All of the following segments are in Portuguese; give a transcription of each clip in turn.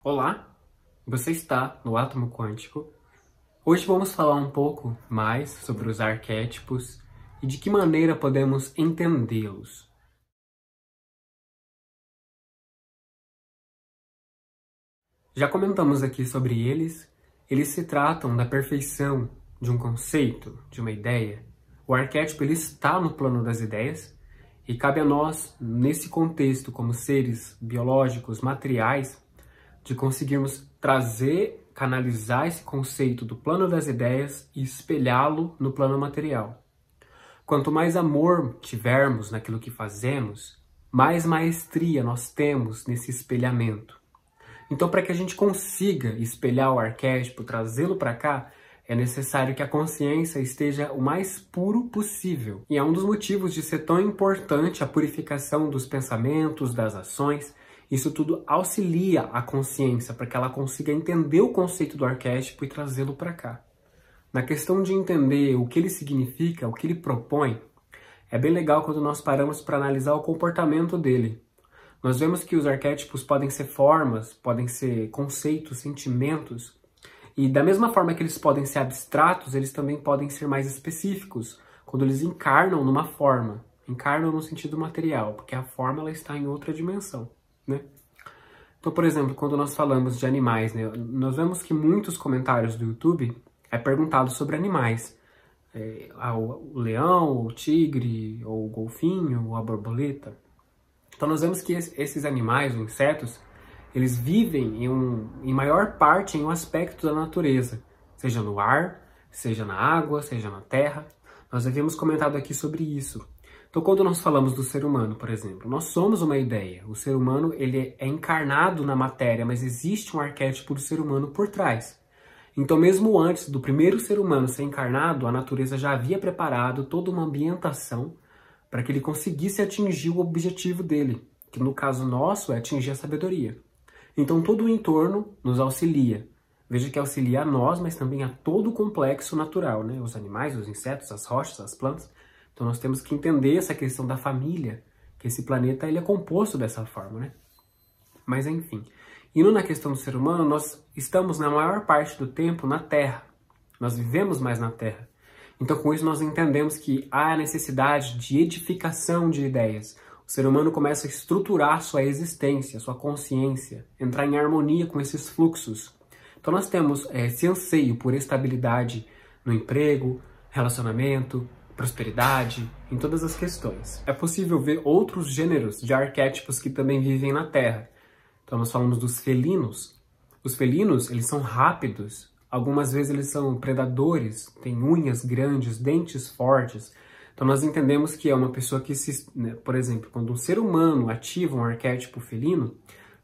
Olá, você está no Átomo Quântico. Hoje vamos falar um pouco mais sobre os arquétipos e de que maneira podemos entendê-los. Já comentamos aqui sobre eles. Eles se tratam da perfeição de um conceito, de uma ideia. O arquétipo ele está no plano das ideias e cabe a nós, nesse contexto, como seres biológicos, materiais, de conseguirmos trazer, canalizar esse conceito do plano das ideias e espelhá-lo no plano material. Quanto mais amor tivermos naquilo que fazemos, mais maestria nós temos nesse espelhamento. Então, para que a gente consiga espelhar o arquétipo, trazê-lo para cá, é necessário que a consciência esteja o mais puro possível. E é um dos motivos de ser tão importante a purificação dos pensamentos, das ações. Isso tudo auxilia a consciência para que ela consiga entender o conceito do arquétipo e trazê-lo para cá. Na questão de entender o que ele significa, o que ele propõe, é bem legal quando nós paramos para analisar o comportamento dele. Nós vemos que os arquétipos podem ser formas, podem ser conceitos, sentimentos, e da mesma forma que eles podem ser abstratos, eles também podem ser mais específicos, quando eles encarnam numa forma. Encarnam no sentido material, porque a forma ela está em outra dimensão, né? Então, por exemplo, quando nós falamos de animais, né, nós vemos que muitos comentários do YouTube é perguntado sobre animais. O leão, o tigre, ou o golfinho, ou a borboleta. Então nós vemos que esses animais, os insetos, eles vivem em maior parte em um aspecto da natureza, seja no ar, seja na água, seja na terra. Nós havíamos comentado aqui sobre isso. Então quando nós falamos do ser humano, por exemplo, nós somos uma ideia. O ser humano ele é encarnado na matéria, mas existe um arquétipo do ser humano por trás. Então mesmo antes do primeiro ser humano ser encarnado, a natureza já havia preparado toda uma ambientação para que ele conseguisse atingir o objetivo dele, que no caso nosso é atingir a sabedoria. Então todo o entorno nos auxilia. Veja que auxilia a nós, mas também a todo o complexo natural, né? Os animais, os insetos, as rochas, as plantas. Então nós temos que entender essa questão da família, que esse planeta ele é composto dessa forma, né? Mas enfim, indo na questão do ser humano, nós estamos na maior parte do tempo na Terra. Nós vivemos mais na Terra. Então, com isso, nós entendemos que há a necessidade de edificação de ideias. O ser humano começa a estruturar sua existência, sua consciência, entrar em harmonia com esses fluxos. Então, nós temos esse anseio por estabilidade no emprego, relacionamento, prosperidade, em todas as questões. É possível ver outros gêneros de arquétipos que também vivem na Terra. Então, nós falamos dos felinos. Os felinos, eles são rápidos. Algumas vezes eles são predadores, têm unhas grandes, dentes fortes. Então nós entendemos que é uma pessoa que, por exemplo, quando um ser humano ativa um arquétipo felino,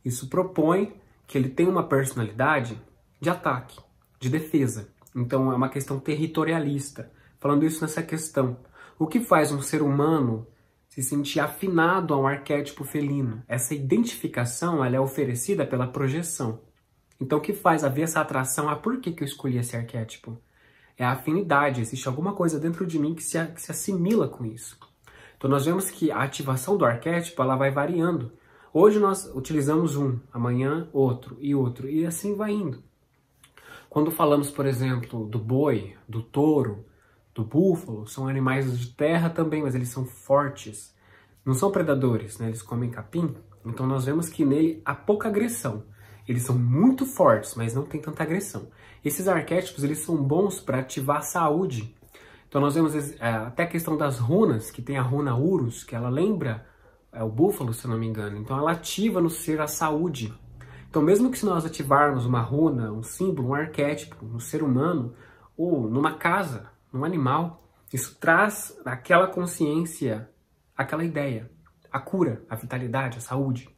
isso propõe que ele tenha uma personalidade de ataque, de defesa. Então é uma questão territorialista. Falando isso nessa questão, o que faz um ser humano se sentir afinado a um arquétipo felino? Essa identificação ela é oferecida pela projeção. Então, o que faz haver essa atração? Por que eu escolhi esse arquétipo? É a afinidade, existe alguma coisa dentro de mim que se assimila com isso. Então, nós vemos que a ativação do arquétipo ela vai variando. Hoje nós utilizamos um, amanhã outro, e assim vai indo. Quando falamos, por exemplo, do boi, do touro, do búfalo, são animais de terra também, mas eles são fortes. Não são predadores, né? Eles comem capim. Então, nós vemos que nele há pouca agressão. Eles são muito fortes, mas não tem tanta agressão. Esses arquétipos, eles são bons para ativar a saúde. Então nós vemos até a questão das runas, que tem a runa Urus, que ela lembra o búfalo, se eu não me engano. Então ela ativa no ser a saúde. Então mesmo que se nós ativarmos uma runa, um símbolo, um arquétipo no ser humano, ou numa casa, num animal, isso traz aquela consciência, aquela ideia, a cura, a vitalidade, a saúde.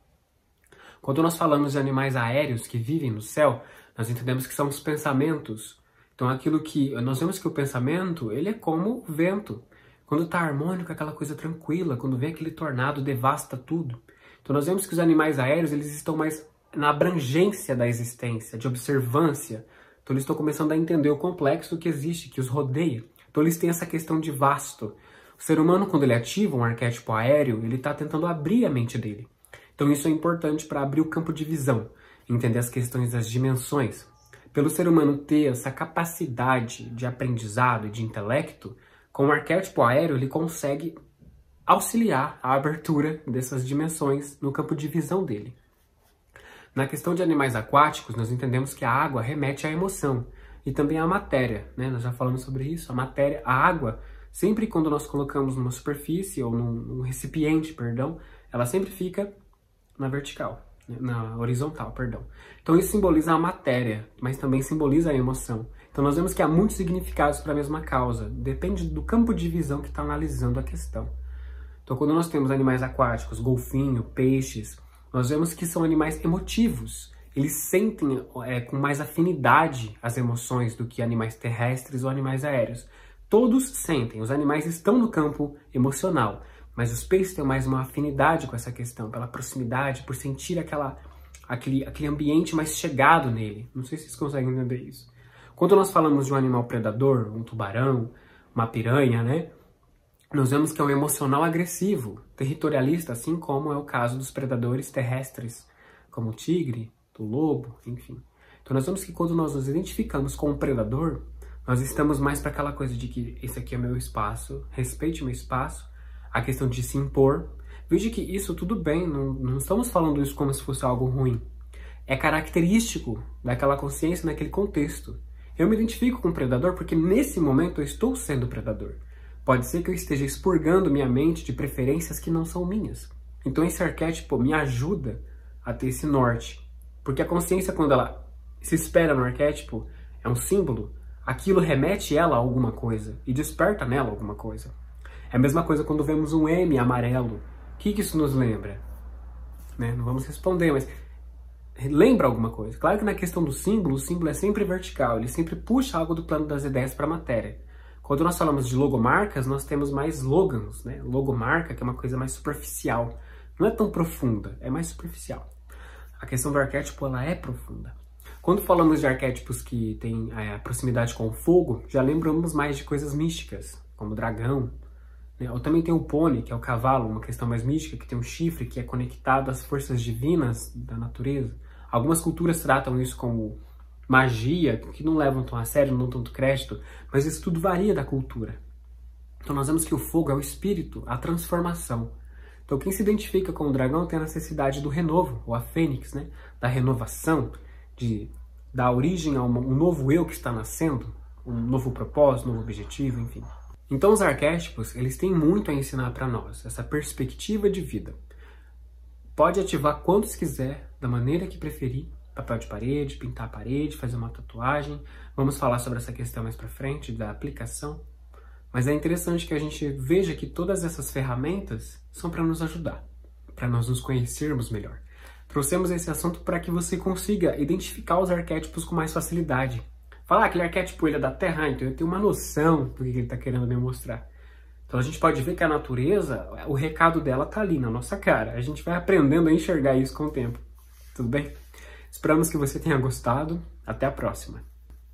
Quando nós falamos de animais aéreos que vivem no céu, nós entendemos que são os pensamentos. Então aquilo que nós vemos que o pensamento, ele é como o vento. Quando está harmônico, aquela coisa tranquila, quando vem aquele tornado, devasta tudo. Então nós vemos que os animais aéreos, eles estão mais na abrangência da existência, de observância. Então eles estão começando a entender o complexo que existe, que os rodeia. Então eles têm essa questão de vasto. O ser humano, quando ele ativa um arquétipo aéreo, ele está tentando abrir a mente dele. Então isso é importante para abrir o campo de visão. entender as questões das dimensões. Pelo ser humano ter essa capacidade de aprendizado e de intelecto, com o arquétipo aéreo ele consegue auxiliar a abertura dessas dimensões no campo de visão dele. Na questão de animais aquáticos, nós entendemos que a água remete à emoção e também à matéria, né? Nós já falamos sobre isso. A matéria, a água, sempre quando nós colocamos numa superfície ou num recipiente, perdão, ela sempre fica na vertical, na horizontal, perdão. Então isso simboliza a matéria, mas também simboliza a emoção. Então nós vemos que há muitos significados para a mesma causa, depende do campo de visão que está analisando a questão. Então quando nós temos animais aquáticos, golfinho, peixes, nós vemos que são animais emotivos. Eles sentem com mais afinidade as emoções do que animais terrestres ou animais aéreos. Todos sentem, os animais estão no campo emocional, mas os peixes têm mais uma afinidade com essa questão, pela proximidade, por sentir aquele ambiente mais chegado nele. Não sei se vocês conseguem entender isso. Quando nós falamos de um animal predador, um tubarão, uma piranha, né? Nós vemos que é um emocional agressivo, territorialista, assim como é o caso dos predadores terrestres, como o tigre, o lobo, enfim. Então nós vemos que quando nós nos identificamos com um predador, nós estamos mais para aquela coisa de que esse aqui é meu espaço, respeite o meu espaço, a questão de se impor. Veja que isso tudo bem, não estamos falando isso como se fosse algo ruim. É característico daquela consciência naquele contexto. Eu me identifico com o predador porque nesse momento eu estou sendo predador. Pode ser que eu esteja expurgando minha mente de preferências que não são minhas. Então esse arquétipo me ajuda a ter esse norte. Porque a consciência, quando ela se espera no arquétipo, é um símbolo, aquilo remete ela a alguma coisa e desperta nela alguma coisa. É a mesma coisa quando vemos um M amarelo. O que isso nos lembra? Né? Não vamos responder, mas lembra alguma coisa. Claro que na questão do símbolo, o símbolo é sempre vertical, ele sempre puxa algo do plano das ideias para a matéria. Quando nós falamos de logomarcas, nós temos mais slogans, né? Logomarca, que é uma coisa mais superficial. Não é tão profunda, é mais superficial. A questão do arquétipo, ela é profunda. Quando falamos de arquétipos que têm proximidade com o fogo, já lembramos mais de coisas místicas, como o dragão. Né? Ou também tem o pônei, que é o cavalo, uma questão mais mística, que tem um chifre que é conectado às forças divinas da natureza. Algumas culturas tratam isso como magia, que não levam tão a sério, não tanto crédito, mas isso tudo varia da cultura. Então nós vemos que o fogo é o espírito, a transformação. Então quem se identifica com o dragão tem a necessidade do renovo, ou a fênix, né? Da renovação, de dar origem a um novo eu que está nascendo, um novo propósito, um novo objetivo, enfim. Então os arquétipos, eles têm muito a ensinar para nós, essa perspectiva de vida. Pode ativar quantos quiser, da maneira que preferir, papel de parede, pintar a parede, fazer uma tatuagem. Vamos falar sobre essa questão mais para frente, da aplicação. Mas é interessante que a gente veja que todas essas ferramentas são para nos ajudar, para nós nos conhecermos melhor. Trouxemos esse assunto para que você consiga identificar os arquétipos com mais facilidade. Falar aquele arquétipo ele é da Terra, então eu tenho uma noção do que ele está querendo me mostrar. Então a gente pode ver que a natureza, o recado dela está ali na nossa cara. A gente vai aprendendo a enxergar isso com o tempo. Tudo bem? Esperamos que você tenha gostado. Até a próxima.